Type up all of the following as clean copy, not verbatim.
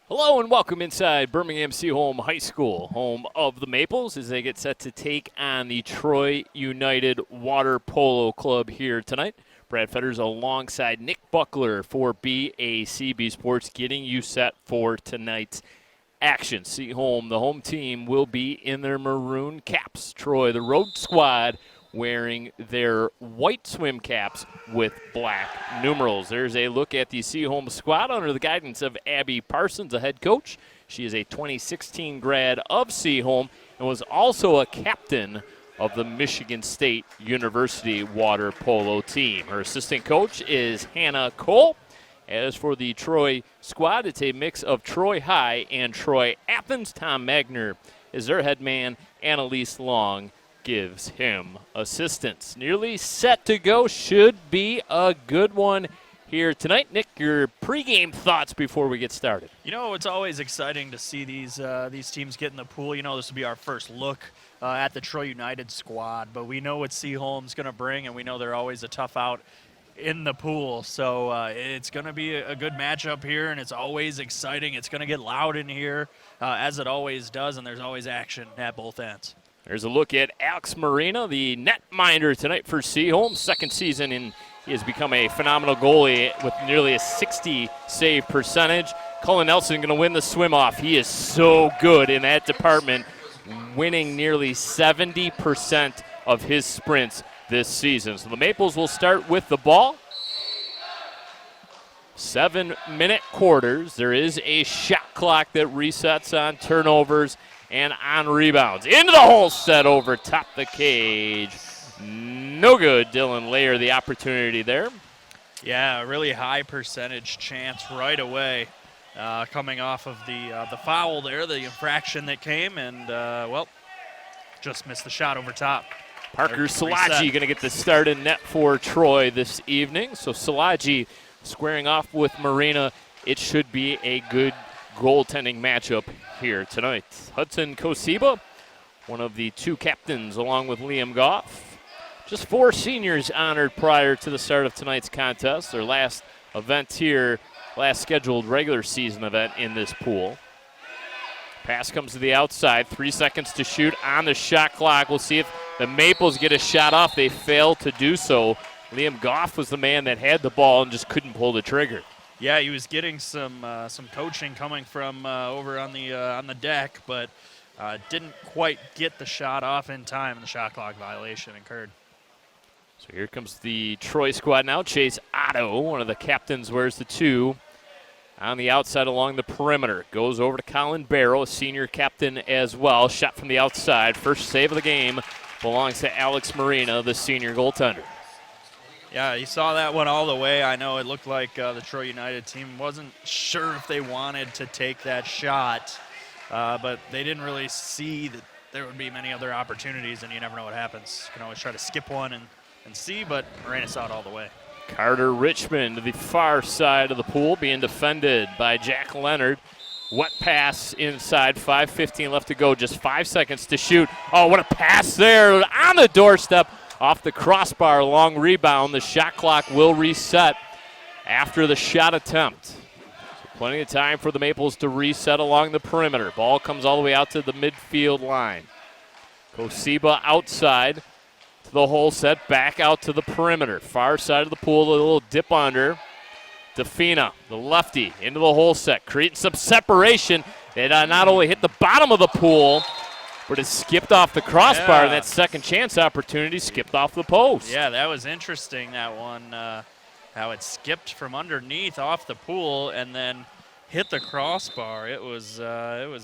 Hello and welcome inside Birmingham Seaholm High School, home of the Maples, as they get set to take on the Troy United Water Polo Club here tonight. Brad Fetters alongside Nick Buckler for BACB Sports, getting you set for tonight's action. Seaholm, the home team, will be in their maroon caps. Troy, the road squad, wearing their white swim caps with black numerals. There's a look at the Seaholm squad under the guidance of Abby Parsons, the head coach. She is a 2016 grad of Seaholm and was also a captain of the Michigan State University water polo team. Her assistant coach is Hannah Cole. As for the Troy squad, it's a mix of Troy High and Troy Athens. Tom Magner is their head man. Annalise Long gives him assistance. Nearly set to go. Should be a good one here tonight. Nick, your pregame thoughts before we get started. You know, it's always exciting to see these teams get in the pool. You know, this will be our first look at the Troy United squad, but we know what Seaholm's going to bring, and we know they're always a tough out in the pool. So it's going to be a good matchup here, and it's always exciting. It's going to get loud in here, as it always does, and there's always action at both ends. There's a look at Alex Marina, the netminder tonight for Seaholm. Second season, and he has become a phenomenal goalie with nearly a 60 save percentage. Cullen Nelson going to win the swim-off. He is so good in that department, winning nearly 70% of his sprints this season. So the Maples will start with the ball. 7-minute quarters. There is a shot clock that resets on turnovers and on rebounds. Into the hole, set over top the cage. No good. Dylan Layer the opportunity there. Yeah, a really high percentage chance right away coming off of the foul there, the infraction that came, and, just missed the shot over top. Parker Salaji going to get the start in net for Troy this evening. So Salaji squaring off with Marina. It should be a good goaltending matchup here tonight. Hudson Kosiba, one of the two captains, along with Liam Goff. Just 4 seniors honored prior to the start of tonight's contest. Their last event here, last scheduled regular season event in this pool. Pass comes to the outside. 3 seconds to shoot on the shot clock. We'll see if the Maples get a shot off. They fail to do so. Liam Goff was the man that had the ball and just couldn't pull the trigger. Yeah, he was getting some coaching coming from over on the deck, but didn't quite get the shot off in time, and the shot clock violation occurred. So here comes the Troy squad now. Chase Otto, one of the captains, wears the 2 on the outside along the perimeter. Goes over to Colin Barrow, a senior captain as well. Shot from the outside. First save of the game belongs to Alex Marina, the senior goaltender. Yeah, you saw that one all the way. I know it looked like the Troy United team wasn't sure if they wanted to take that shot, but they didn't really see that there would be many other opportunities, and you never know what happens. You can always try to skip one and see, but Marina saw it all the way. Carter Richmond to the far side of the pool, being defended by Jack Leonard. Wet pass inside, 5:15 left to go, just 5 seconds to shoot. Oh, what a pass there on the doorstep. Off the crossbar, long rebound. The shot clock will reset after the shot attempt. So plenty of time for the Maples to reset along the perimeter. Ball comes all the way out to the midfield line. Kosiba outside to the hole set, back out to the perimeter. Far side of the pool, a little dip under. Defina, the lefty, into the hole set, creating some separation. It not only hit the bottom of the pool, but it skipped off the crossbar, and that second chance opportunity skipped off the post. Yeah, that was interesting, that one, how it skipped from underneath off the pool and then hit the crossbar. It was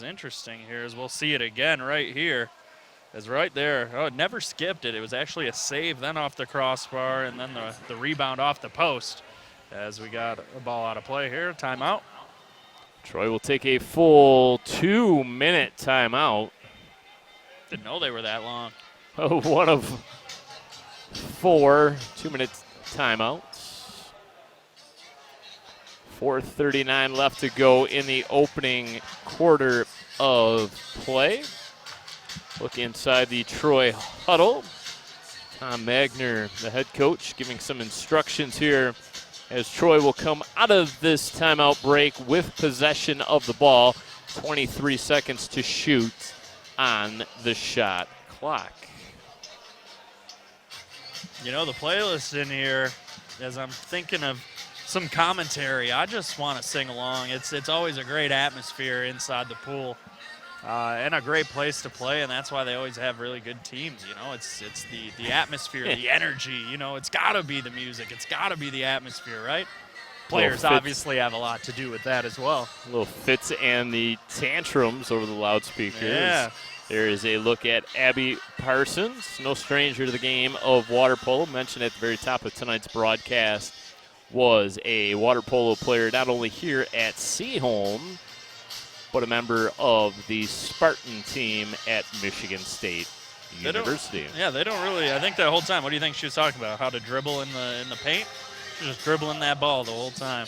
interesting here, as we'll see it again right here. It's right there. Oh, it never skipped it. It was actually a save then off the crossbar and then the rebound off the post as we got a ball out of play here. Timeout. Troy will take a full 2-minute timeout. Didn't know they were that long. Oh, one of 4 2-minute timeouts. 4:39 left to go in the opening quarter of play. Look inside the Troy huddle. Tom Magner, the head coach, giving some instructions here as Troy will come out of this timeout break with possession of the ball. 23 seconds to shoot on the shot clock. You know, the playlist in here, as I'm thinking of some commentary, I just want to sing along. It's always a great atmosphere inside the pool. And a great place to play, and that's why they always have really good teams. You know, it's the atmosphere, the energy. You know, it's got to be the music. It's got to be the atmosphere, right? Players obviously have a lot to do with that as well. Little fits and the tantrums over the loudspeakers. Yeah. There is a look at Abby Parsons, no stranger to the game of water polo. Mentioned at the very top of tonight's broadcast, was a water polo player not only here at Seaholm, but a member of the Spartan team at Michigan State University. Yeah, they don't really. I think that whole time. What do you think she was talking about? How to dribble in the paint? She's just dribbling that ball the whole time.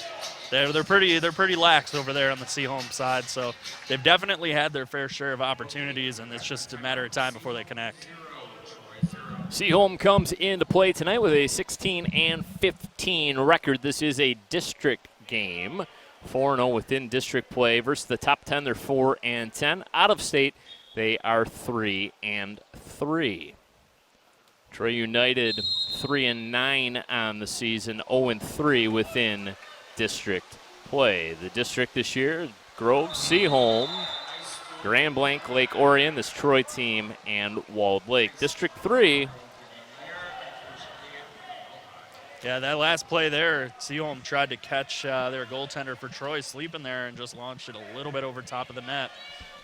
They're pretty lax over there on the Seaholm side. So they've definitely had their fair share of opportunities, and it's just a matter of time before they connect. Seaholm comes into play tonight with a 16-15 record. This is a district game. 4-0 within district play versus the top 10. They're 4-10. Out of state, they are 3-3. Troy United 3-9 on the season, 0-3 within district play. The district this year: Grove, Seaholm, Grand Blanc, Lake Orion, this Troy team, and Walled Lake. District 3. Yeah, that last play there, Seaholm tried to catch their goaltender for Troy sleeping there and just launched it a little bit over top of the net.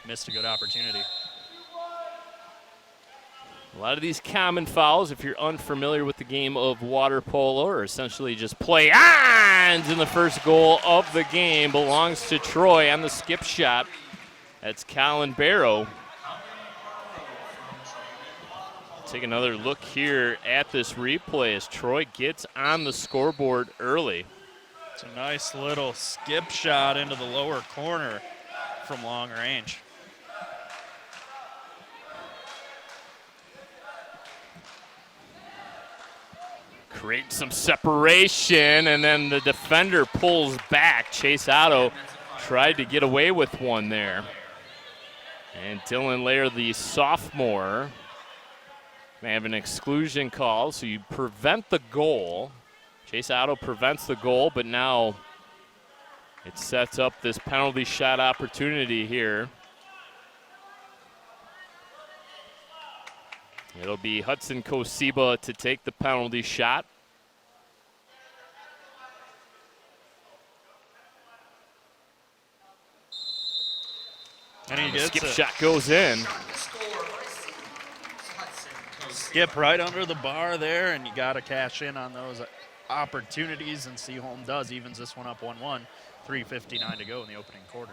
Missed a good opportunity. A lot of these common fouls, if you're unfamiliar with the game of water polo, are essentially just play-ons, and the first goal of the game belongs to Troy on the skip shot. That's Colin Barrow. Take another look here at this replay as Troy gets on the scoreboard early. It's a nice little skip shot into the lower corner from long range. Creates some separation, and then the defender pulls back. Chase Otto tried to get away with one there. And Dylan Lair, the sophomore, may have an exclusion call, so you prevent the goal. Chase Otto prevents the goal, but now it sets up this penalty shot opportunity here. It'll be Hudson Kosiba to take the penalty shot. And he the gets skip shot goes in. Skip right under the bar there, and you got to cash in on those opportunities, and Seaholm does. Evens this one up 1-1. 3:59 to go in the opening quarter.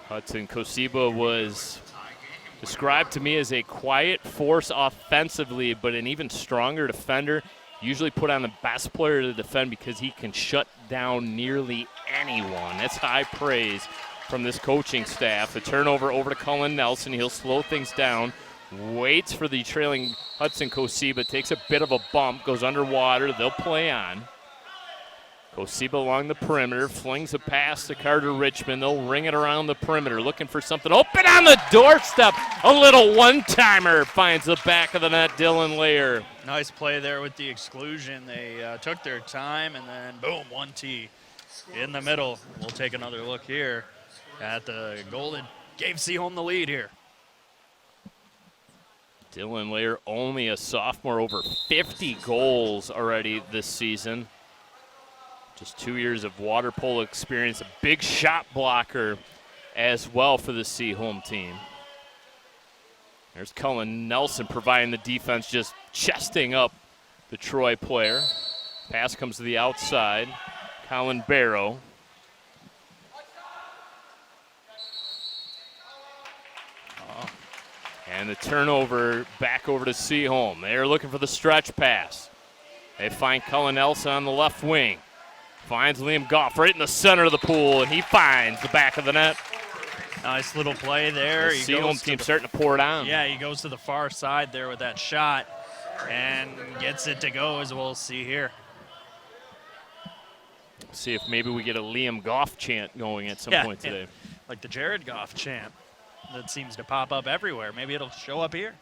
Hudson Kosiba was described to me as a quiet force offensively, but an even stronger defender. Usually put on the best player to defend because he can shut down nearly anyone. That's high praise from this coaching staff. The turnover over to Cullen Nelson. He'll slow things down. Waits for the trailing Hudson Kosiba. Takes a bit of a bump. Goes underwater. They'll play on. Kosiba along the perimeter. Flings a pass to Carter Richmond. They'll ring it around the perimeter. Looking for something open on the doorstep. A little one-timer. Finds the back of the net. Dylan Lair. Nice play there with the exclusion. They took their time, and then boom, 1-T in the middle. We'll take another look here at the goal that gave Seaholm the lead here. Dylan Lair, only a sophomore, over 50 goals already this season. Just 2 years of water polo experience, a big shot blocker as well for the Seaholm team. There's Cullen Nelson providing the defense, just chesting up the Troy player. Pass comes to the outside. Colin Barrow. And the turnover back over to Seaholm. They're looking for the stretch pass. They find Cullen Nelson on the left wing. Finds Liam Goff right in the center of the pool, and he finds the back of the net. Nice little play there. The Seaholm team starting to pour it on. Yeah, he goes to the far side there with that shot and gets it to go, as we'll see here. See if maybe we get a Liam Goff chant going at some point today. Like the Jared Goff chant that seems to pop up everywhere. Maybe it'll show up here.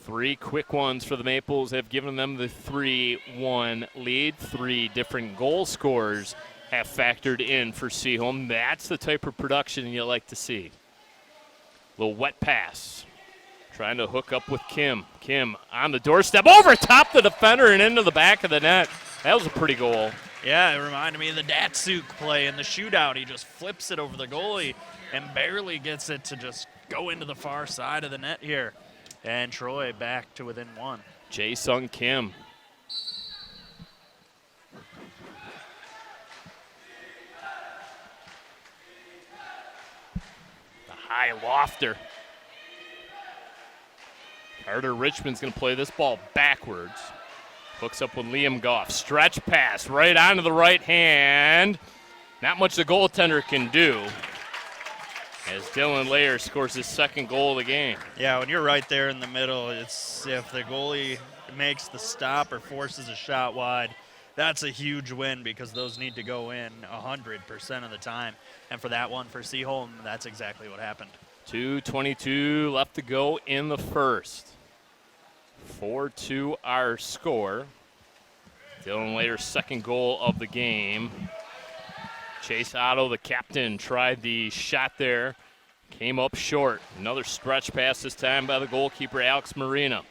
3 quick ones for the Maples have given them the 3-1 lead. 3 different goal scorers have factored in for Seaholm. That's the type of production you like to see. Little wet pass. Trying to hook up with Kim. Kim on the doorstep, over top the defender and into the back of the net. That was a pretty goal. Yeah, it reminded me of the Datsuk play in the shootout. He just flips it over the goalie and barely gets it to just go into the far side of the net here. And Troy back to within 1. Jae-Sung Kim. The high lofter. Carter Richmond's going to play this ball backwards. Hooks up with Liam Goff. Stretch pass right onto the right hand. Not much the goaltender can do as Dylan Layer scores his 2nd goal of the game. Yeah, when you're right there in the middle, it's if the goalie makes the stop or forces a shot wide, that's a huge win because those need to go in 100% of the time. And for that one, for Seaholm, that's exactly what happened. 2:22 left to go in the first. 4-2 our score. Dylan Layer's 2nd goal of the game. Chase Otto, the captain, tried the shot there. Came up short. Another stretch pass this time by the goalkeeper, Alex Marina.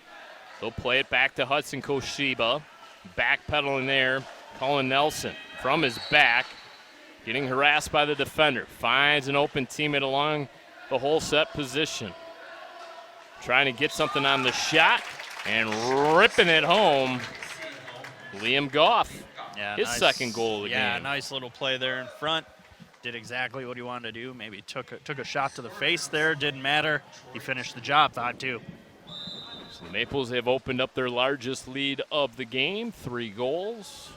They'll play it back to Hudson Koshiba. Backpedaling there, Colin Nelson from his back. Getting harassed by the defender. Finds an open teammate along the whole set position. Trying to get something on the shot and ripping it home. Liam Goff. Yeah, his 2nd goal of the game. Yeah, nice little play there in front. Did exactly what he wanted to do. Maybe took a shot to the face there. Didn't matter. He finished the job, thought too. So the Maples have opened up their largest lead of the game. 3 goals.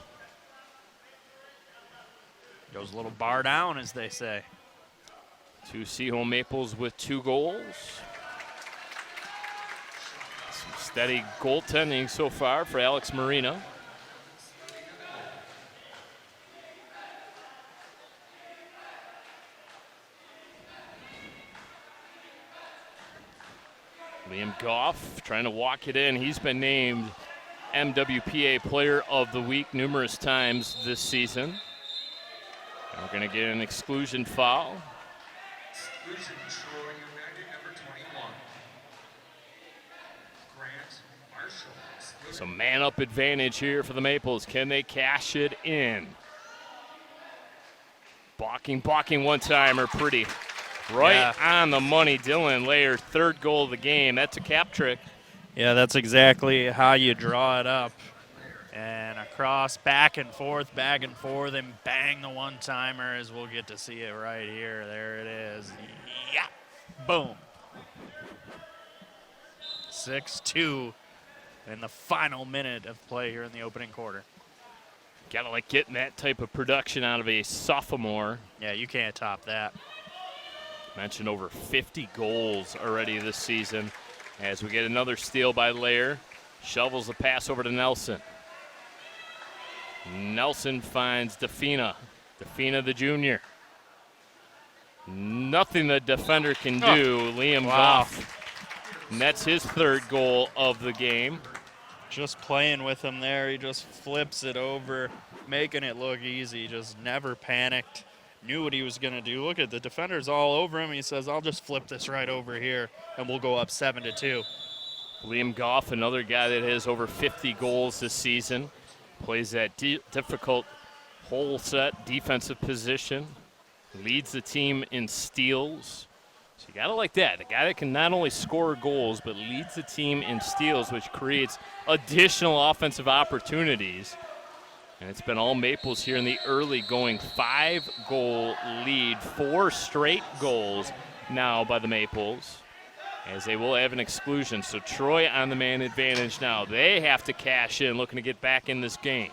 Goes a little bar down, as they say. 2 Seaholm Maples with 2 goals. Some steady goaltending so far for Alex Marina. Liam Goff trying to walk it in. He's been named MWPA Player of the Week numerous times this season. And we're going to get an exclusion foul. Exclusion, Troy United, number 21. Grant Marshall. So man-up advantage here for the Maples. Can they cash it in? Blocking one-timer, pretty. Right on the money, Dylan Layer, 3rd goal of the game. That's a cap trick. Yeah, that's exactly how you draw it up. And across, back and forth, and bang the one-timer, as we'll get to see it right here. There it is. Yeah, boom. 6-2 in the final minute of play here in the opening quarter. Gotta like getting that type of production out of a sophomore. Yeah, you can't top that. Mentioned over 50 goals already this season. As we get another steal by Lair. Shovels the pass over to Nelson. Nelson finds Defina. Defina the junior. Nothing the defender can do. Liam Goff nets his 3rd goal of the game. Just playing with him there. He just flips it over, making it look easy. Just never panicked. Knew what he was going to do. Look at the defenders all over him. He says, I'll just flip this right over here, and we'll go up 7-2. Liam Goff, another guy that has over 50 goals this season. Plays that difficult whole set defensive position. Leads the team in steals. So you got to like that. A guy that can not only score goals, but leads the team in steals, which creates additional offensive opportunities. And it's been all Maples here in the early going. 5-goal lead, 4 straight goals now by the Maples, as they will have an exclusion. So Troy on the man advantage now. They have to cash in, looking to get back in this game.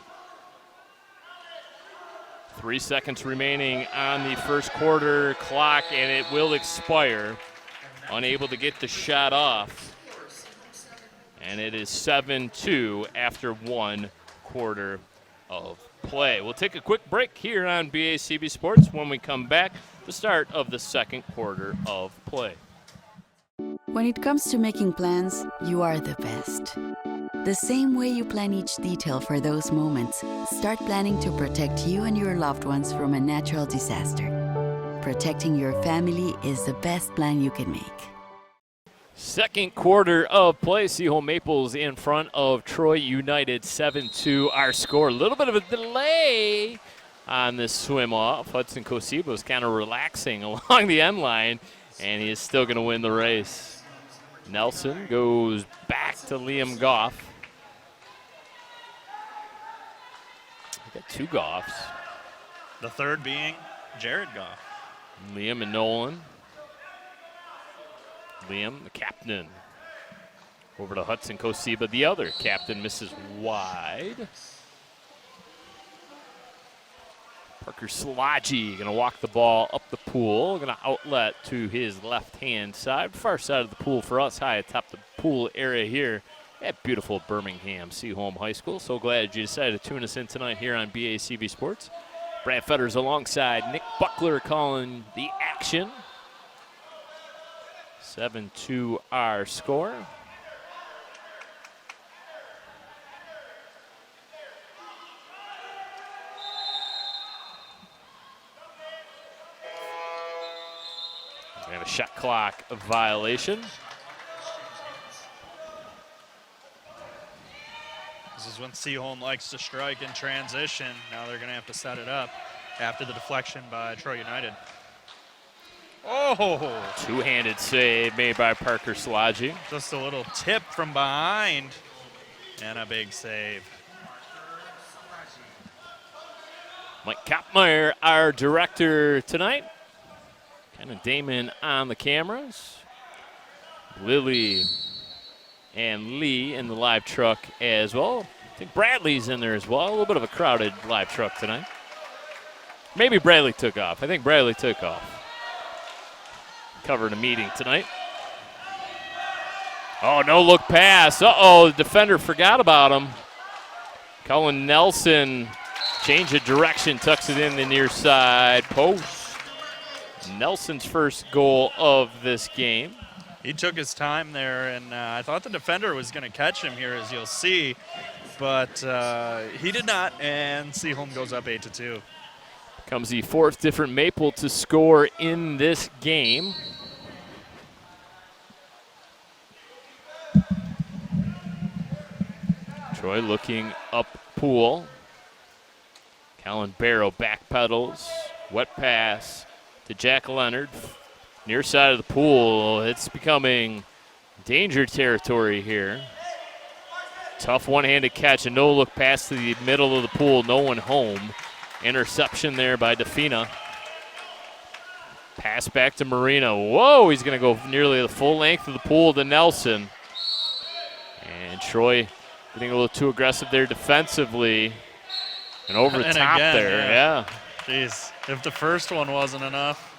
3 seconds remaining on the first quarter clock, and it will expire. Unable to get the shot off. And it is 7-2 after 1 quarter of play. play. We'll take a quick break here on BACB Sports. When we come back, the start of the second quarter of play. When it comes to making plans, you are the best. The same way you plan each detail for those moments, start planning to protect you and your loved ones from a natural disaster. Protecting your family is the best plan you can make. Second quarter of play. Seaholm Maples in front of Troy United 7-2. Our score. A little bit of a delay on this swim off. Hudson Kosiba is kind of relaxing along the end line, and he is still going to win the race. Nelson goes back to Liam Goff. We got two Goffs. The third being Jared Goff. Liam and Nolan. Liam, the captain. Over to Hudson Kosiba, the other captain, misses wide. Parker Slodgy going to walk the ball up the pool. Going to outlet to his left-hand side. Far side of the pool for us, high atop the pool area here at beautiful Birmingham Seaholm High School. So glad you decided to tune us in tonight here on BACB Sports. Brad Fetters alongside Nick Buckler calling the action. 7-2 our score. We have a shot clock violation. This is when Seaholm likes to strike in transition. Now they're going to have to set it up after the deflection by Troy United. Oh! Two-handed save made by Parker Slodgy. Just a little tip from behind and a big save. Mike Kopmeyer, our director tonight. Kind of Damon on the cameras. Lily and Lee in the live truck as well. I think Bradley's in there as well. A little bit of a crowded live truck tonight. Maybe Bradley took off. I think Bradley took off. Covered a meeting tonight. Oh, no look pass. Uh-oh, the defender forgot about him. Cullen Nelson, change of direction, tucks it in the near side post. Nelson's first goal of this game. He took his time there, and I thought the defender was going to catch him here, as you'll see, but he did not, and Seaholm goes up 8-2. Comes the fourth different Maple to score in this game. Troy looking up pool. Callan Barrow backpedals. Wet pass to Jack Leonard. Near side of the pool. It's becoming danger territory here. Tough one-handed catch. A no-look pass to the middle of the pool. No one home. Interception there by Defina. Pass back to Marino. Whoa, he's going to go nearly the full length of the pool to Nelson. And Troy getting a little too aggressive there defensively. And over the top again, there, yeah. Jeez, if the first one wasn't enough.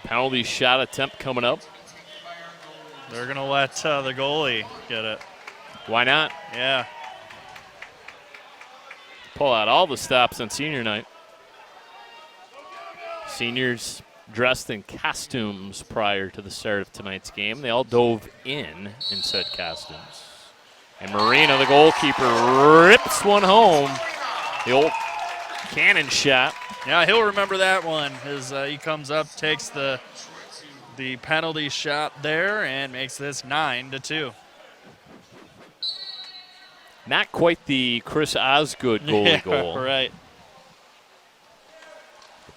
Penalty shot attempt coming up. They're going to let the goalie get it. Why not? Yeah. Pull out all the stops on senior night. Seniors dressed in costumes prior to the start of tonight's game. They all dove in said costumes. And Marino, the goalkeeper, rips one home. The old cannon shot. Yeah, he'll remember that one as he comes up, takes the penalty shot there, and makes this 9-2. Not quite the Chris Osgood goalie goal. Right.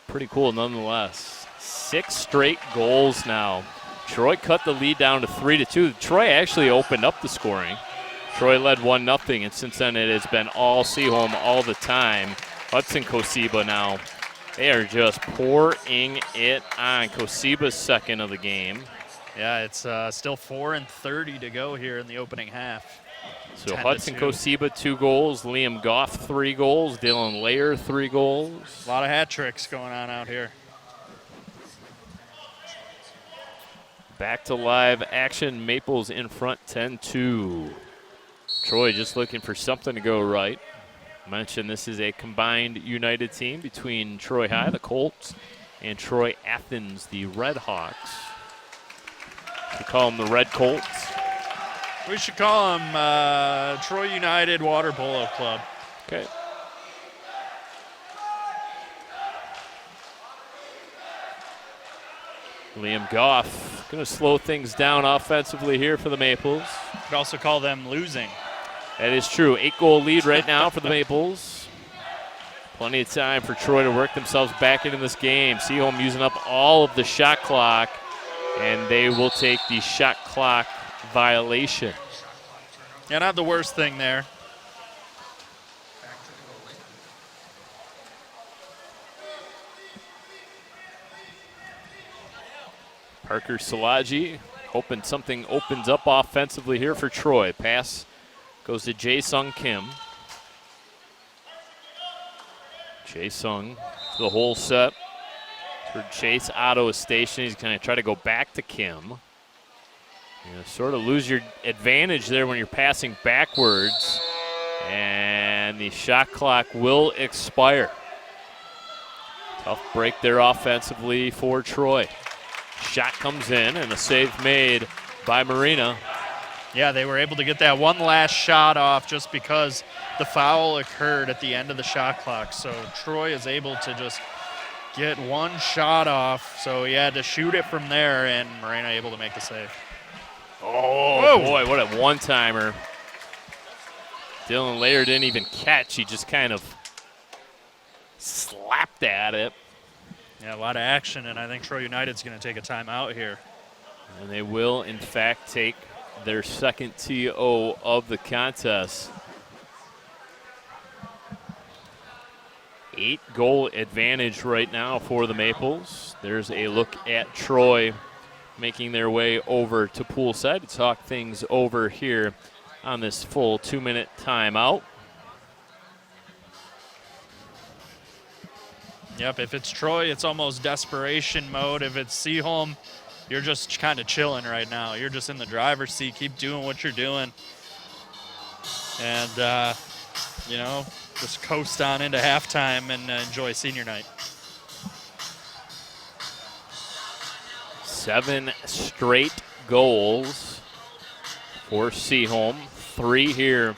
Pretty cool nonetheless. 6 straight goals now. Troy cut the lead down to 3-2. Troy actually opened up the scoring. Troy led 1-0, and since then it has been all Seaholm all the time. Hudson Kosiba now. They are just pouring it on. Kosiba's second of the game. Yeah, it's still 4:30 to go here in the opening half. So Hudson Kosiba 2 goals, Liam Goff 3 goals, Dylan Layer 3 goals. A lot of hat tricks going on out here. Back to live action. Maples in front 10-2. Troy just looking for something to go right. Mentioned this is a combined United team between Troy High, the Colts, and Troy Athens, the Red Hawks. We call them the Red Colts. We should call them Troy United Water Polo Club. Okay. Liam Goff going to slow things down offensively here for the Maples. Could also call them losing. That is true. 8-goal lead right now for the Maples. Plenty of time for Troy to work themselves back into this game. Seaholm using up all of the shot clock, and they will take the shot clock violation. Yeah, not the worst thing there. Back to the goalie. Parker Salaji hoping something opens up offensively here for Troy. Pass goes to Jae-Sung Kim. Jae-Sung to the whole set. For Chase Otto is stationed. He's going to try to go back to Kim. You sort of lose your advantage there when you're passing backwards. And the shot clock will expire. Tough break there offensively for Troy. Shot comes in and a save made by Marina. Yeah, they were able to get that one last shot off just because the foul occurred at the end of the shot clock. So Troy is able to just get one shot off. So he had to shoot it from there, and Marina able to make the save. Oh, Whoa. boy, what a one-timer. Dylan Layer didn't even catch. He just kind of slapped at it. Yeah, a lot of action, and I think Troy United's going to take a timeout here. And they will, in fact, take their second TO of the contest. 8-goal advantage right now for the Maples. There's a look at Troy making their way over to poolside to talk things over here on this full 2-minute timeout. Yep, if it's Troy, it's almost desperation mode. If it's Seaholm, you're just kind of chilling right now. You're just in the driver's seat. Keep doing what you're doing. And, just coast on into halftime and enjoy senior night. 7 straight goals for Seaholm. 3 here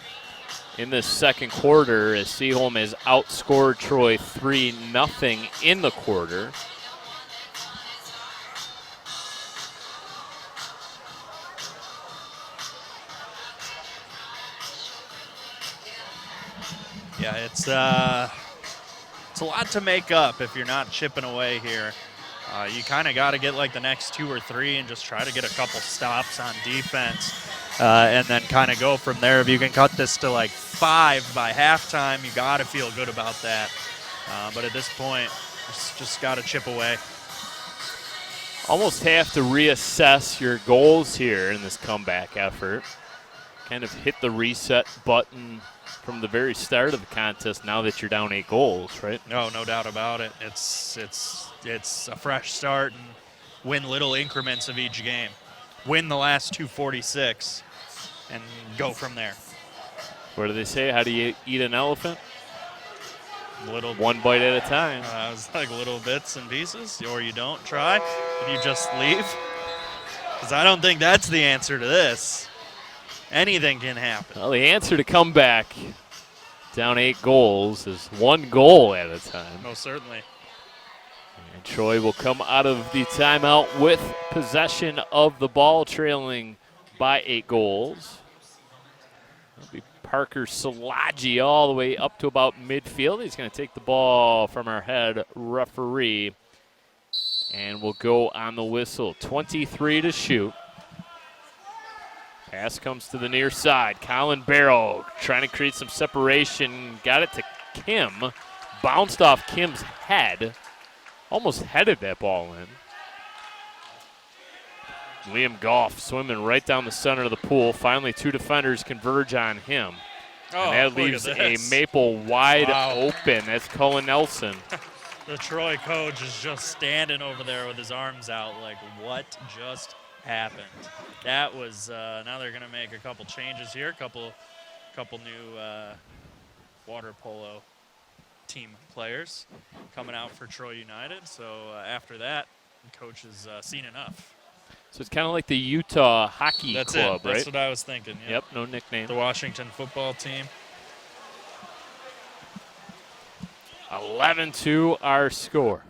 in the second quarter as Seaholm has outscored Troy 3-0 in the quarter. Yeah, it's a lot to make up if you're not chipping away here. You kind of got to get like the next 2 or 3 and just try to get a couple stops on defense, and then kind of go from there. If you can cut this to like 5 by halftime, you got to feel good about that. But at this point, just got to chip away. Almost have to reassess your goals here in this comeback effort. Kind of hit the reset button from the very start of the contest now that you're down 8 goals, right? No doubt about it. It's a fresh start and win little increments of each game. Win the last 246 and go from there. What do they say? How do you eat an elephant? Little One bite at a time. It's like little bits and pieces, or you don't try, and you just leave. Because I don't think that's the answer to this. Anything can happen. Well, the answer to come back down 8 goals is 1 goal at a time. Most certainly. And Troy will come out of the timeout with possession of the ball, trailing by 8 goals. That'll be Parker Salaji all the way up to about midfield. He's going to take the ball from our head referee, and we'll go on the whistle. 23 to shoot. Pass comes to the near side. Colin Barrow trying to create some separation. Got it to Kim. Bounced off Kim's head. Almost headed that ball in. Liam Goff swimming right down the center of the pool. Finally, 2 defenders converge on him. Oh, and that leaves a Maple wide open. That's Cullen Nelson. The Troy coach is just standing over there with his arms out like, what just happened? That was, now they're going to make a couple changes here, a couple couple new water polo team players coming out for Troy United. So after that, the coach has seen enough. So it's kind of like the Utah Hockey That's Club, it. That's right? what I was thinking. Yep, no nickname. The Washington football team. 11-2 our score.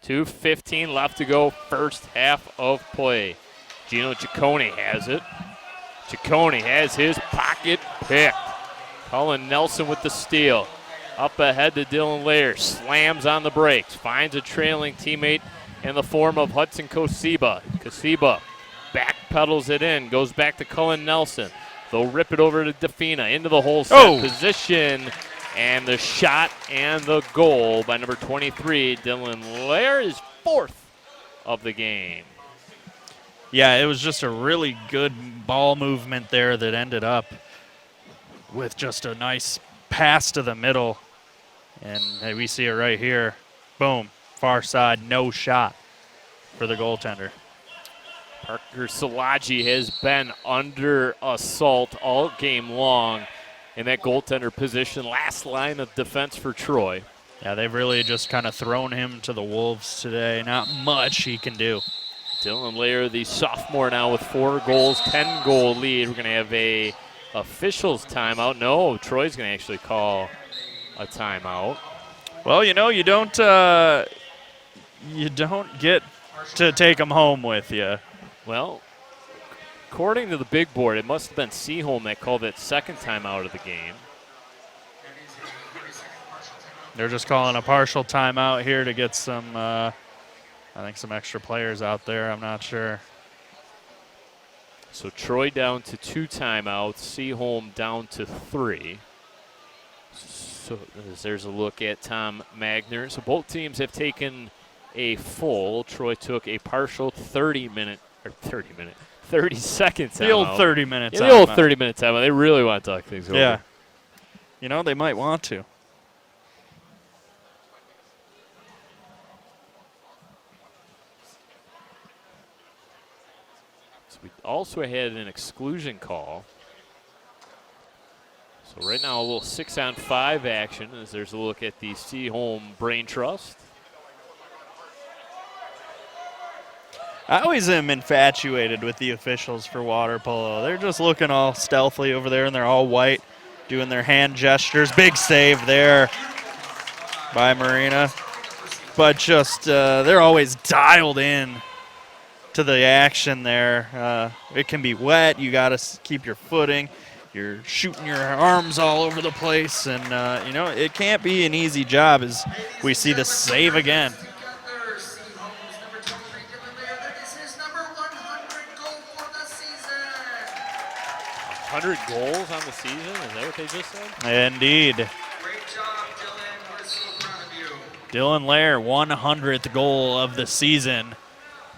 2:15 left to go, first half of play. Gino Ciccone has it. Ciccone has his pocket picked. Cullen Nelson with the steal. Up ahead to Dylan Lair. Slams on the brakes. Finds a trailing teammate in the form of Hudson Kosiba. Kosiba backpedals it in. Goes back to Cullen Nelson. They'll rip it over to Defina into the hole set position. And the shot and the goal by number 23, Dylan Lair, is fourth of the game. Yeah, it was just a really good ball movement there that ended up with just a nice pass to the middle. And hey, we see it right here. Boom, far side, no shot for the goaltender. Parker Salaji has been under assault all game long in that goaltender position. Last line of defense for Troy. Yeah, they've really just kind of thrown him to the wolves today. Not much he can do. Dylan Lair, the sophomore, now with 4 goals, 10-goal lead. We're going to have a officials timeout. No, Troy's going to actually call a timeout. Well, you know, you don't get to take them home with you. Well, according to the big board, it must have been Seaholm that called that second timeout of the game. They're just calling a partial timeout here to get some, I think, some extra players out there. I'm not sure. So Troy down to 2 timeouts, Seaholm down to 3. So there's a look at Tom Magner. So both teams have taken a full. Troy took a partial 30-second timeout. The old 30 minutes. Yeah, the old 30-minute timeout. They really want to talk things over. Yeah. You know, they might want to. So we also had an exclusion call. So right now a little 6-on-5 action as there's a look at the Seaholm Brain Trust. I always am infatuated with the officials for water polo. They're just looking all stealthily over there, and they're all white, doing their hand gestures. Big save there by Marina. But just they're always dialed in to the action there. It can be wet. You got to keep your footing. You're shooting your arms all over the place, and, you know, it can't be an easy job as we see the save again. 100 goals on the season? Is that what they just said? Indeed. Great job, Dylan. We're so proud of you. Dylan Lair, 100th goal of the season,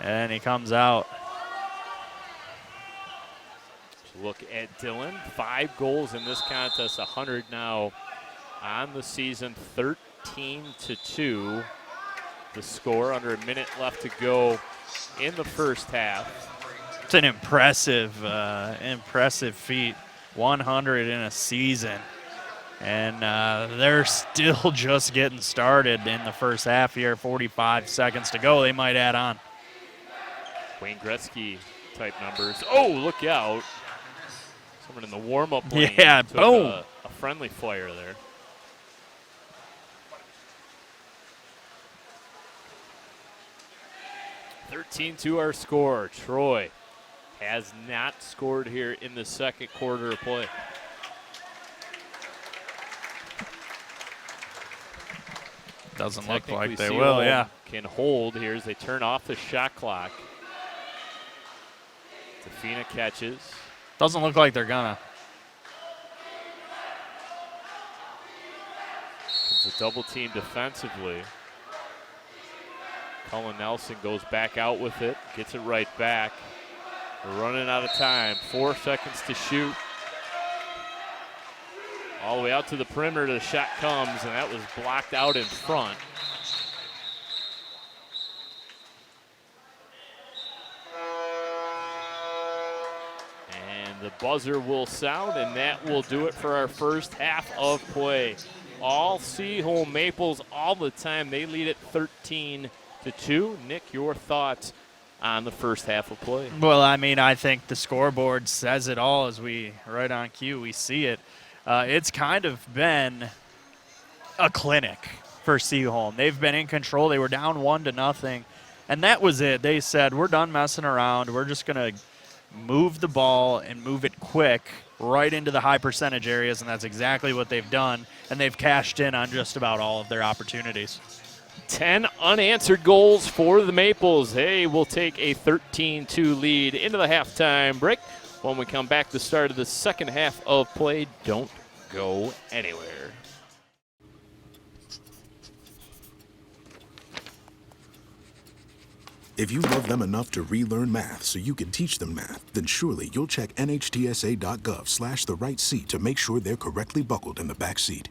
and he comes out. Look at Dylan. 5 goals in this contest, 100 now on the season, 13-2. The score, under a minute left to go in the first half. It's an impressive feat. 100 in a season. And they're still just getting started in the first half here. 45 seconds to go. They might add on. Wayne Gretzky type numbers. Oh, look out. Someone in the warm-up lane took boom. A friendly flyer there. (13-2) our score. Troy has not scored here in the second quarter of play. Doesn't look like they Seaholm will, yeah. Can hold here as they turn off the shot clock. Defina catches. Doesn't look like they're gonna. It's a double team defensively. Cullen Nelson goes back out with it, gets it right back. We're running out of time. 4 seconds to shoot. All the way out to the perimeter, the shot comes, and that was blocked out in front. And The buzzer will sound, and that will do it for our first half of play. All Seaholm Maples all the time. They lead it 13-2. Nick, your thoughts on the first half of play? Well, I mean, I think the scoreboard says it all as we, right on cue, we see it. It's kind of been a clinic for Seaholm. They've been in control. They were down 1-0, and that was it. They said, we're done messing around. We're just going to move the ball and move it quick right into the high percentage areas, and that's exactly what they've done, and they've cashed in on just about all of their opportunities. 10 unanswered goals for the Maples. They will take a 13-2 lead into the halftime break. When we come back, the start of the second half of play. Don't go anywhere. If you love them enough to relearn math so you can teach them math, then surely you'll check nhtsa.gov/the right seat to make sure they're correctly buckled in the back seat.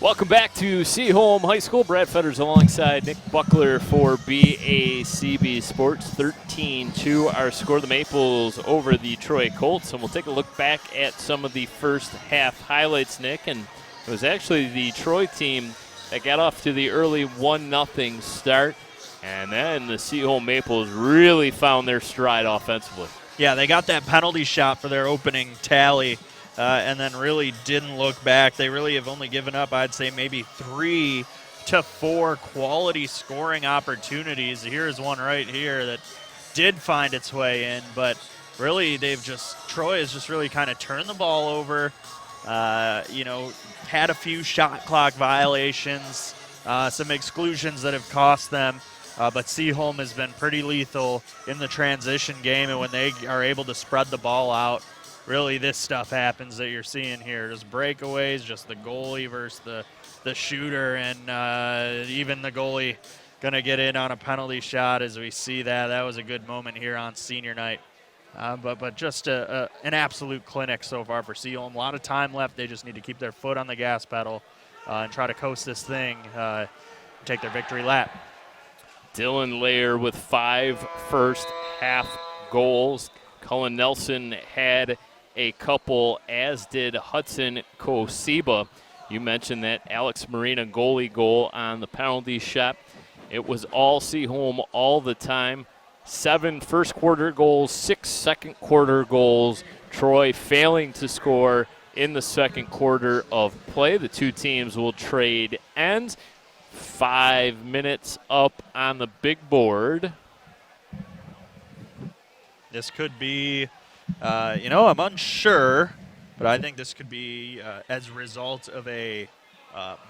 Welcome back to Seaholm High School. Brad Fetters alongside Nick Buckler for BACB Sports. 13-2 our score. The Maples over the Troy Colts. And we'll take a look back at some of the first half highlights, Nick. And it was actually the Troy team that got off to the early 1-0 start. And then the Seaholm Maples really found their stride offensively. Yeah, they got that penalty shot for their opening tally and then really didn't look back. They really have only given up, I'd say, maybe 3 to 4 quality scoring opportunities. Here's one right here that did find its way in, but really Troy has just really kind of turned the ball over, had a few shot clock violations, some exclusions that have cost them. But Seaholm has been pretty lethal in the transition game, and when they are able to spread the ball out, really this stuff happens that you're seeing here. Just breakaways, just the goalie versus the shooter, and even the goalie going to get in on a penalty shot as we see that. That was a good moment here on senior night. But just an absolute clinic so far for Seaholm. A lot of time left. They just need to keep their foot on the gas pedal and try to coast this thing and take their victory lap. Dylan Layer with 5 first half goals. Cullen Nelson had a couple, as did Hudson Kosiba. You mentioned that Alex Marina goalie goal on the penalty shot. It was all Seaholm all the time. 7 first quarter goals, 6 second quarter goals. Troy failing to score in the second quarter of play. The two teams will trade ends. 5 minutes up on the big board. This could be, I'm unsure, but I think this could be as a result of a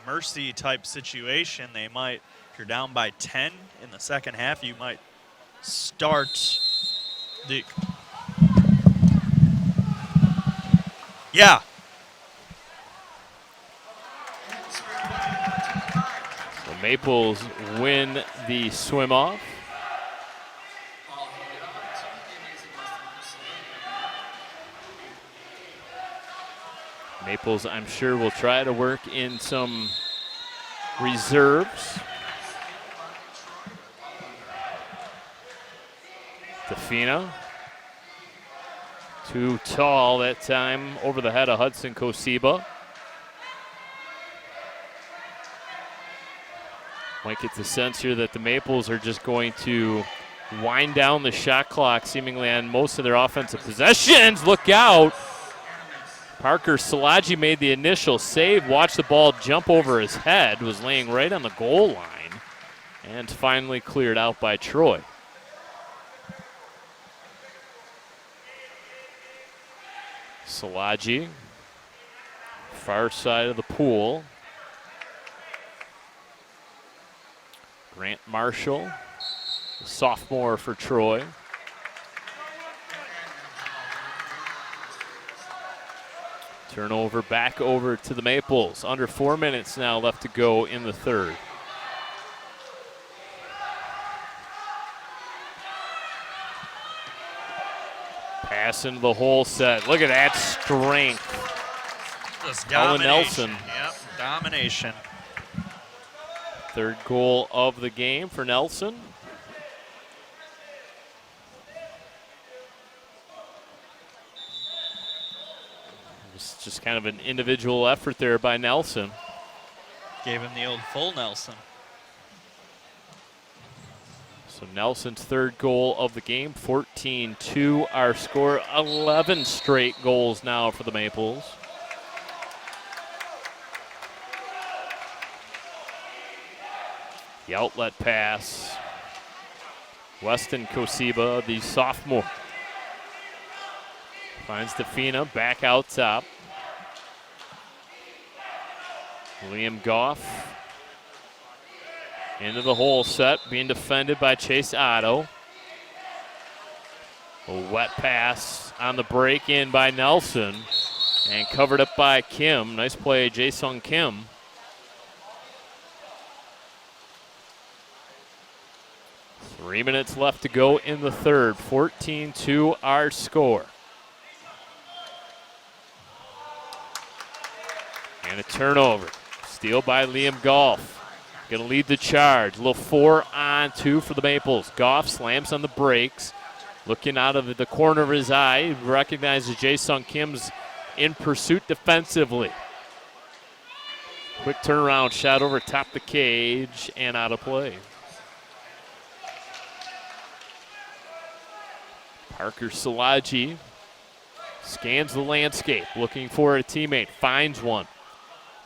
mercy type situation. They might, if you're down by 10 in the second half, you might start the. Yeah. The Maples win the swim off. Maples, I'm sure, will try to work in some reserves. Defina. Too tall that time over the head of Hudson Kosiba. Might get the sense here that the Maples are just going to wind down the shot clock seemingly on most of their offensive possessions. Look out. Parker Salaji made the initial save, watched the ball jump over his head, was laying right on the goal line, and finally cleared out by Troy. Salaji, far side of the pool. Grant Marshall, the sophomore for Troy. Turnover back over to the Maples. Under 4 minutes now left to go in the third. Pass into the hole set. Look at that strength. Colin Nelson. Yep, domination. Third goal of the game for just kind of an individual effort there by Nelson. Gave him the old full Nelson. So Nelson's third goal of the game, 14-2 our score, 11 straight goals now for the Maples. The outlet pass. Weston Kosiba, the sophomore, finds Defina back out top. Liam Goff into the hole set, being defended by Chase Otto. A wet pass on the break in by Nelson and covered up by Kim. Nice play, Jae-Sung Kim. Three minutes left to go in the third. 14-2 our score. And a turnover. Steal by Liam Goff. Going to lead the charge. A little 4-on-2 for the Maples. Goff slams on the brakes. Looking out of the corner of his eye. He recognizes Jae-Sung Kim's in pursuit defensively. Quick turnaround shot over top the cage and out of play. Parker Salaji scans the landscape, looking for a teammate, finds one.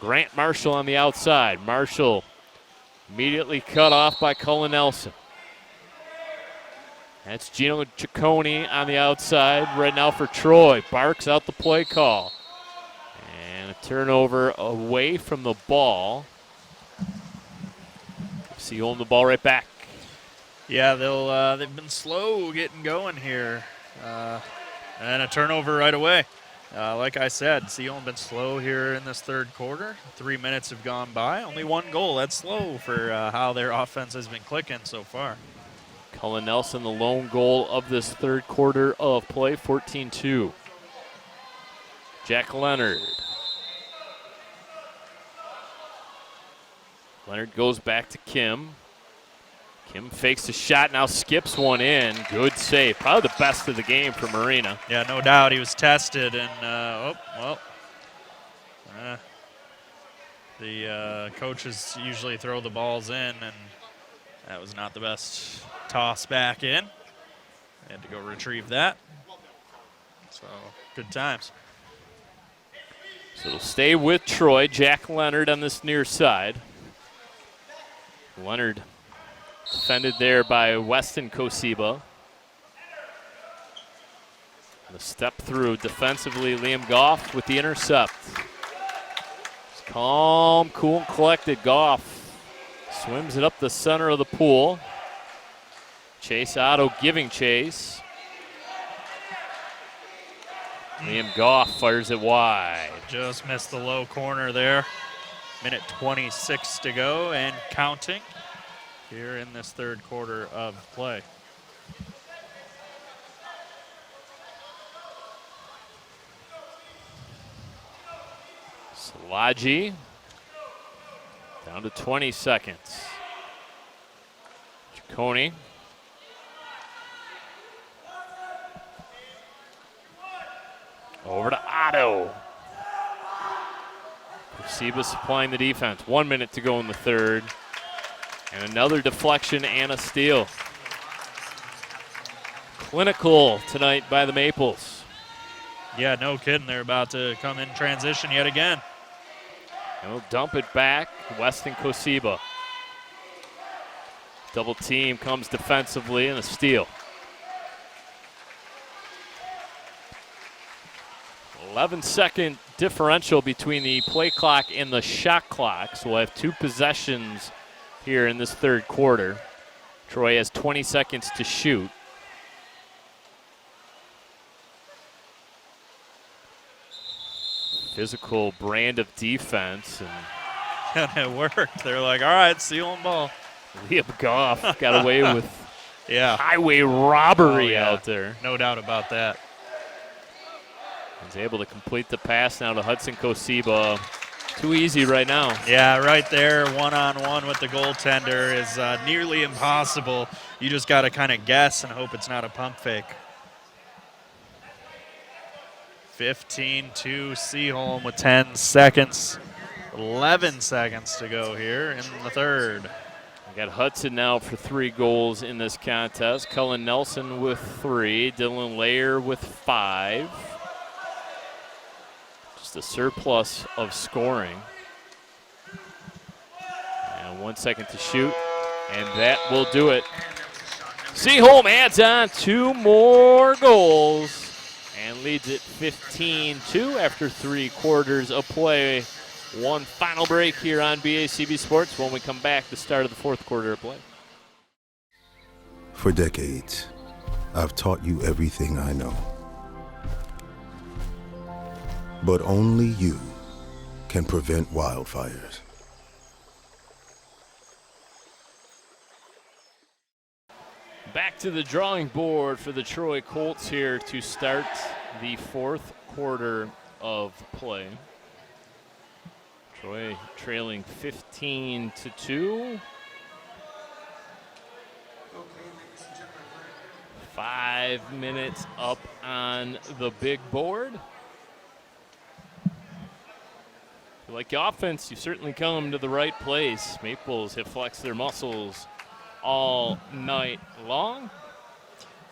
Grant Marshall on the outside. Marshall immediately cut off by Cullen Nelson. That's Gino Ciccone on the outside right now for Troy. Barks out the play call. And a turnover away from the ball. Seaholm the ball right back. Yeah, they've been slow getting going here. And a turnover right away. Like I said, Seaholm been slow here in this third quarter. 3 minutes have gone by. Only one goal. That's slow for how their offense has been clicking so far. Cullen Nelson, the lone goal of this third quarter of play, 14-2. Jack Leonard. Leonard goes back to Kim. Kim fakes a shot, now skips one in. Good save. Probably the best of the game for Marina. Yeah, no doubt. He was tested, and, the coaches usually throw the balls in, and that was not the best toss back in. Had to go retrieve that. So, good times. So it'll stay with Troy. Jack Leonard on this near side. Leonard defended there by Weston Kosiba. The step through defensively, Liam Goff with the intercept. Just calm, cool, and collected. Goff swims it up the center of the pool. Chase Otto giving chase. Liam Goff fires it wide. Just missed the low corner there. Minute 26 to go and counting here in this third quarter of play. Salaji down to 20 seconds. Ciccone. Over to Otto. Kosiba supplying the defense. 1 minute to go in the third. And another deflection and a steal. Clinical tonight by the Maples. Yeah, no kidding. They're about to come in transition yet again. And we'll dump it back. Weston Kosiba. Double team comes defensively and a steal. 11-second differential between the play clock and the shot clock. So we'll have two possessions here in this third quarter. Troy has 20 seconds to shoot. Physical brand of defense. And it worked. They're like, all right, Seaholm ball. Liam Goff got away with yeah, highway robbery out there. No doubt about that. He's able to complete the pass now to Hudson Kosiba. Too easy right now. Yeah, right there, one-on-one with the goaltender is nearly impossible. You just got to kind of guess and hope it's not a pump fake. 15-2 Seaholm with 10 seconds, 11 seconds to go here in the third. We got Hudson now for 3 goals in this contest. Cullen Nelson with 3. Dylan Layer with 5. Just a surplus of scoring. And 1 second to shoot, and that will do it. Seaholm adds on 2 more goals and leads it 15-2 after 3 quarters of play. One final break here on BACB Sports. When we come back, the start of the 4th quarter of play. For decades, I've taught you everything I know. But only you can prevent wildfires. Back to the drawing board for the Troy Colts here to start the 4th quarter of play. Troy trailing 15-2. 5 minutes up on the big board. If you like the offense, you certainly come to the right place. Maples have flexed their muscles all night long.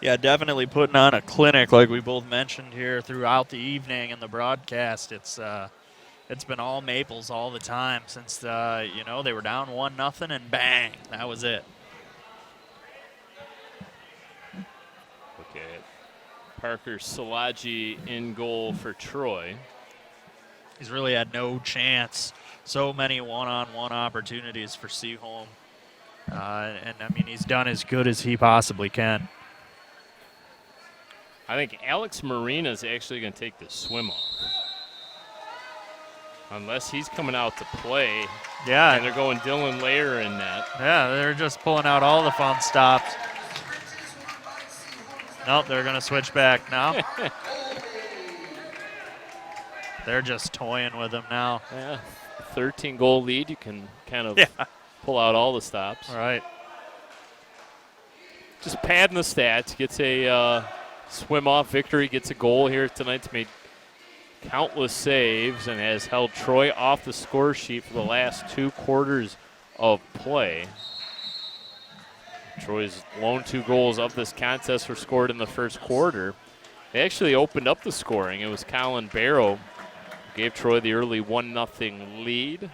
Yeah, definitely putting on a clinic like we both mentioned here throughout the evening in the broadcast. It's been all Maples all the time since they were down 1-0 and bang, that was it. Look at Parker Salaji in goal for Troy. He's really had no chance. So many one-on-one opportunities for Seaholm. And I mean, he's done as good as he possibly can. I think Alex Marina is actually going to take the swim off. Unless he's coming out to play. Yeah. And they're going Dylan Layer in net. Yeah, they're just pulling out all the fun stops. Nope, they're going to switch back now. They're just toying with him now. Yeah, 13-goal lead. You can kind of pull out all the stops. All right. Just padding the stats. Gets a swim-off victory. Gets a goal here tonight. Made countless saves and has held Troy off the score sheet for the last 2 quarters of play. Troy's lone 2 goals of this contest were scored in the first quarter. They actually opened up the scoring. It was Colin Barrow who gave Troy the early 1-0 lead.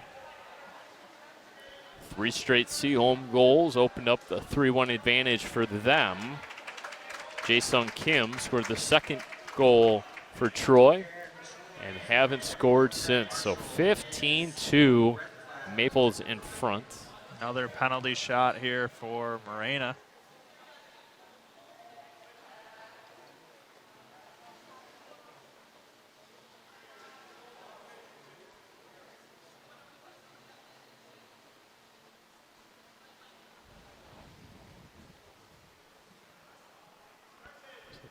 3 straight Seaholm goals opened up the 3-1 advantage for them. Jae-Sung Kim scored the 2nd goal for Troy and haven't scored since. So 15-2, Maples in front. Another penalty shot here for Morena.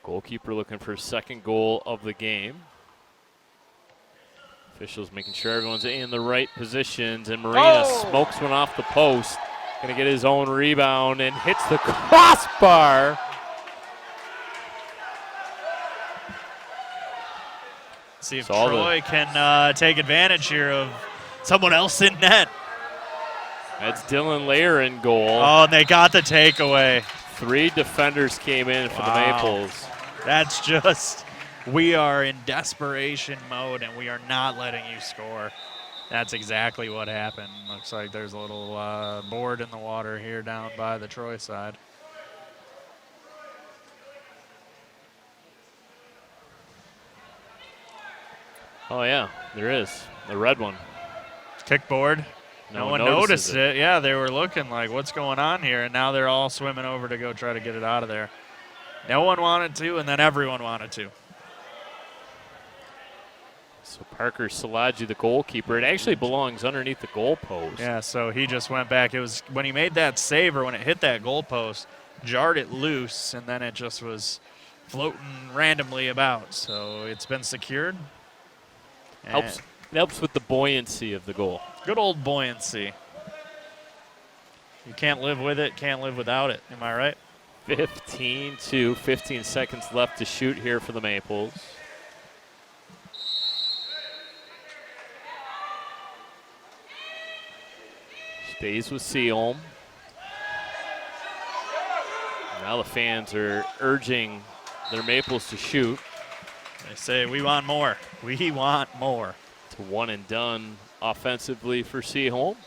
Goalkeeper looking for his 2nd goal of the game. Officials making sure everyone's in the right positions, and Marina smokes one off the post. Going to get his own rebound and hits the crossbar. See if Troy can take advantage here of someone else in net. That's Dylan Layer in goal. Oh, and they got the takeaway. 3 defenders came in for the Maples. That's just, we are in desperation mode and we are not letting you score. That's exactly what happened. Looks like there's a little board in the water here down by the Troy side. Oh, yeah, there is. The red one. Kickboard. No one noticed it. Yeah, they were looking like, what's going on here? And now they're all swimming over to go try to get it out of there. No one wanted to, and then everyone wanted to. So Parker Salaji, the goalkeeper, it actually belongs underneath the goalpost. Yeah, so he just went back. It was when he made that save or when it hit that goalpost, jarred it loose, and then it just was floating randomly about. So it's been secured. It helps with the buoyancy of the goal. Good old buoyancy. You can't live with it, can't live without it. Am I right? 15-2, 15 seconds left to shoot here for the Maples. Stays with Seaholm. Now the fans are urging their Maples to shoot. They say, we want more. We want more. To one and done offensively for Seaholm.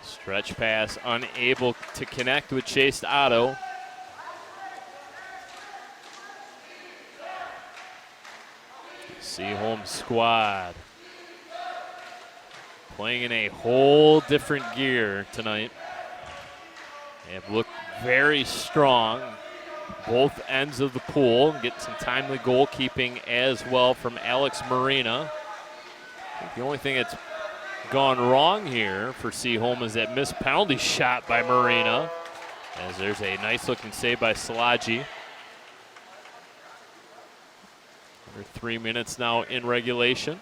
Stretch pass, unable to connect with Chase Otto. Seaholm squad playing in a whole different gear tonight. They have looked very strong, both ends of the pool. Get some timely goalkeeping as well from Alex Marina. I think the only thing that's gone wrong here for Seaholm is that missed penalty shot by Marina, as there's a nice looking save by Salaji. Under 3 minutes now in regulation.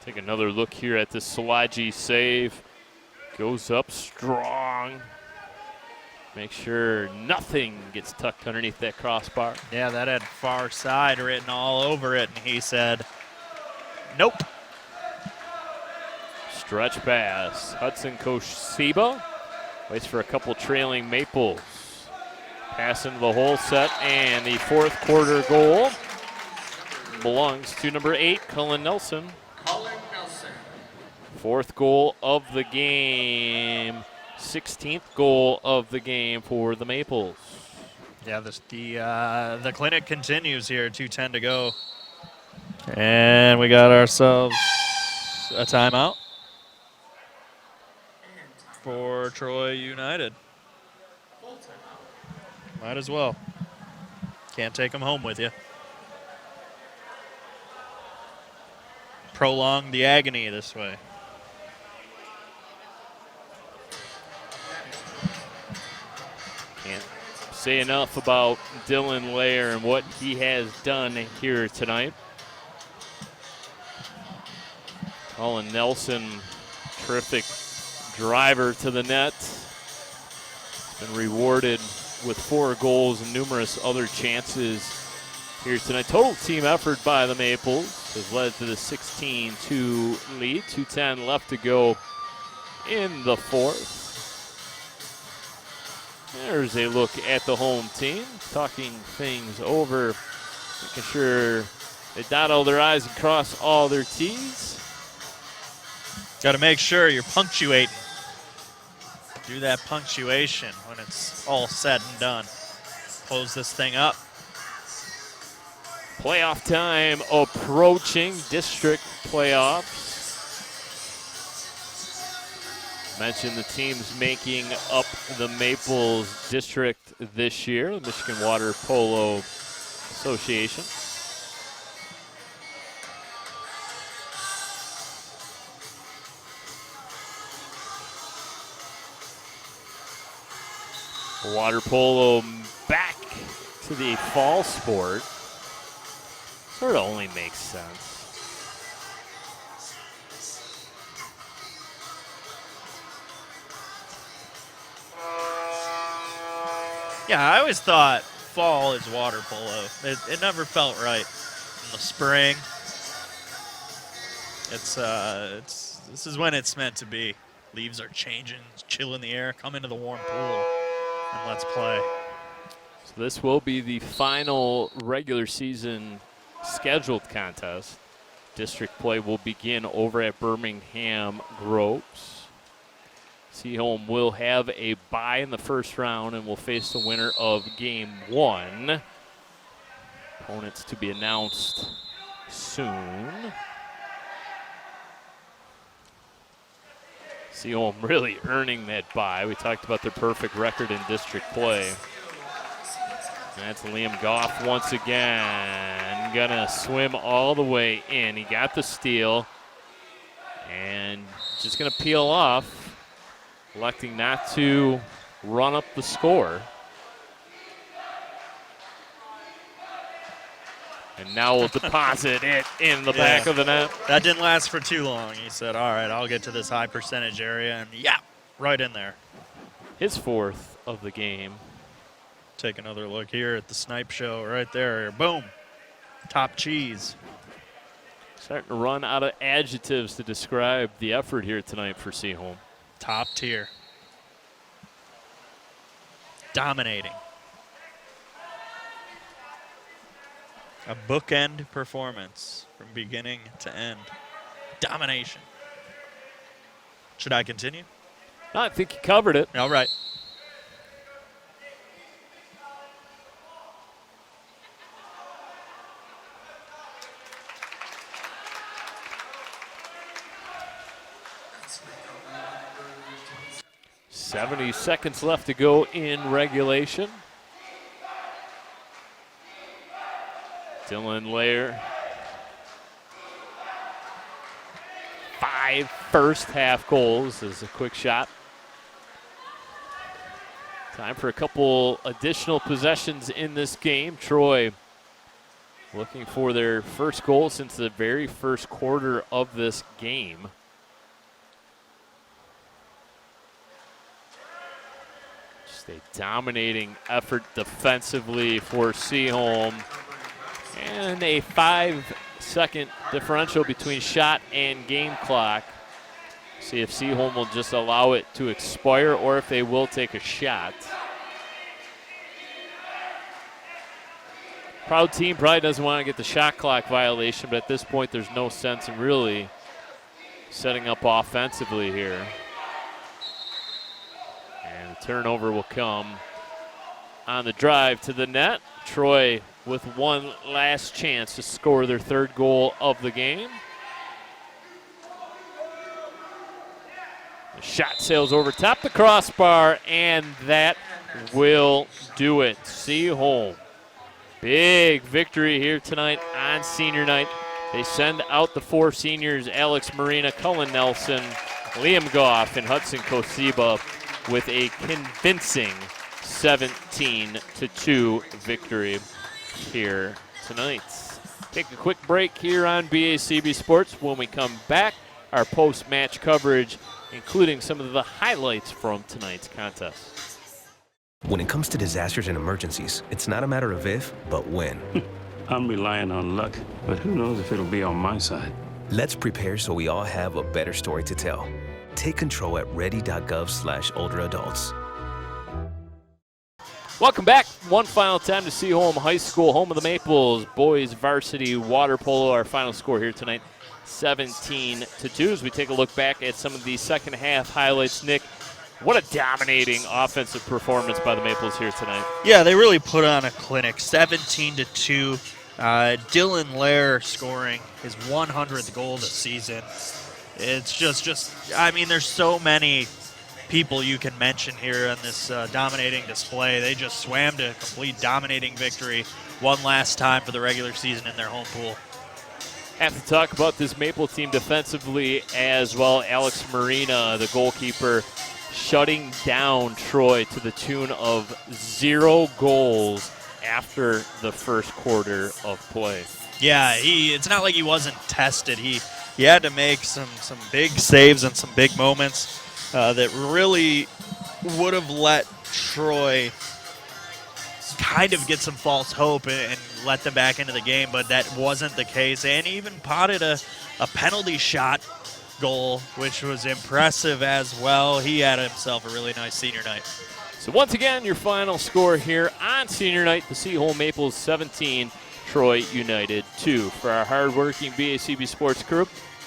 Take another look here at the Salaji save. Goes up strong. Make sure nothing gets tucked underneath that crossbar. Yeah, that had far side written all over it, and he said, nope. Stretch pass. Hudson Koshiba waits for a couple trailing Maples. Pass into the whole set, and the fourth quarter goal belongs to number 8, Cullen Nelson. Colin Nelson. Fourth goal of the game. 16th goal of the game for the Maples. Yeah, the clinic continues here. 2:10 to go. And we got ourselves a timeout for Troy United. Might as well. Can't take them home with you. Prolong the agony this way. Can't say enough about Dylan Lair and what he has done here tonight. Colin Nelson, terrific driver to the net. He's been rewarded with 4 goals and numerous other chances here tonight. Total team effort by the Maples has led to the 16-2 lead. 2:10 left to go in the fourth. There's a look at the home team, talking things over, making sure they dot all their I's and cross all their T's. Got to make sure you're punctuating. Do that punctuation when it's all said and done. Close this thing up. Playoff time approaching, district playoffs. Mentioned the teams making up the Maples district this year, the Michigan Water Polo Association. Water polo back to the fall sport. Sort of only makes sense. Yeah, I always thought fall is water polo. It never felt right. In the spring, this is when it's meant to be. Leaves are changing, it's chill in the air. Come into the warm pool and let's play. So this will be the final regular season scheduled contest. District play will begin over at Birmingham Groves. Seaholm will have a bye in the first round and will face the winner of game 1. Opponents to be announced soon. Seaholm really earning that bye. We talked about their perfect record in district play. And that's Liam Goff once again. Gonna swim all the way in. He got the steal. And just gonna peel off. Electing not to run up the score. And now we'll deposit it in the back of the net. That didn't last for too long. He said, all right, I'll get to this high percentage area, and right in there. His 4th of the game. Take another look here at the snipe show right there. Boom. Top cheese. Starting to run out of adjectives to describe the effort here tonight for Seaholm. Top tier. Dominating. A bookend performance from beginning to end. Domination. Should I continue? I think you covered it. All right. .70 seconds left to go in regulation. Dylan Lair. 5 first-half goals is a quick shot. Time for a couple additional possessions in this game. Troy looking for their first goal since the very first quarter of this game. Just a dominating effort defensively for Seaholm. And a 5-second differential between shot and game clock. See if Seaholm will just allow it to expire or if they will take a shot. Proud team probably doesn't want to get the shot clock violation, but at this point there's no sense in really setting up offensively here. And the turnover will come on the drive to the net. Troy with one last chance to score their 3rd goal of the game. The shot sails over top the crossbar, and that will do it. Seaholm, big victory here tonight on senior night. They send out the 4 seniors, Alex Marina, Cullen Nelson, Liam Goff, and Hudson Kosiba, with a convincing 17-2 victory here tonight. Take a quick break here on BACB Sports. When we come back, our post-match coverage, including some of the highlights from tonight's contest. When it comes to disasters and emergencies, it's not a matter of if, but when. I'm relying on luck, but who knows if it'll be on my side. Let's prepare so we all have a better story to tell. Take control at ready.gov/olderadults. Welcome back one final time to Seaholm High School, home of the Maples. Boys varsity water polo, our final score here tonight, 17-2. As we take a look back at some of the second half highlights, Nick, what a dominating offensive performance by the Maples here tonight. Yeah, they really put on a clinic, 17-2. Dylan Lair scoring his 100th goal this season. It's just I mean, there's so many people you can mention here on this dominating display. They just swam to a complete dominating victory one last time for the regular season in their home pool. Have to talk about this Maple team defensively as well. Alex Marina, the goalkeeper, shutting down Troy to the tune of 0 goals after the first quarter of play. Yeah, it's not like he wasn't tested. He had to make some big saves and some big moments that really would have let Troy kind of get some false hope and let them back into the game, but that wasn't the case. And he even potted a penalty shot goal, which was impressive as well. He had himself a really nice senior night. So once again, your final score here on senior night, the Seaholm Maples 17, Troy United 2. For our hardworking BACB Sports crew,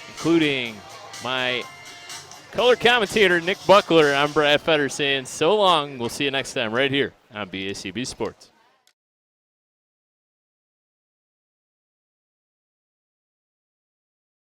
including my color commentator, Nick Buckler, I'm Brad Fetter saying so long. We'll see you next time right here on BACB Sports.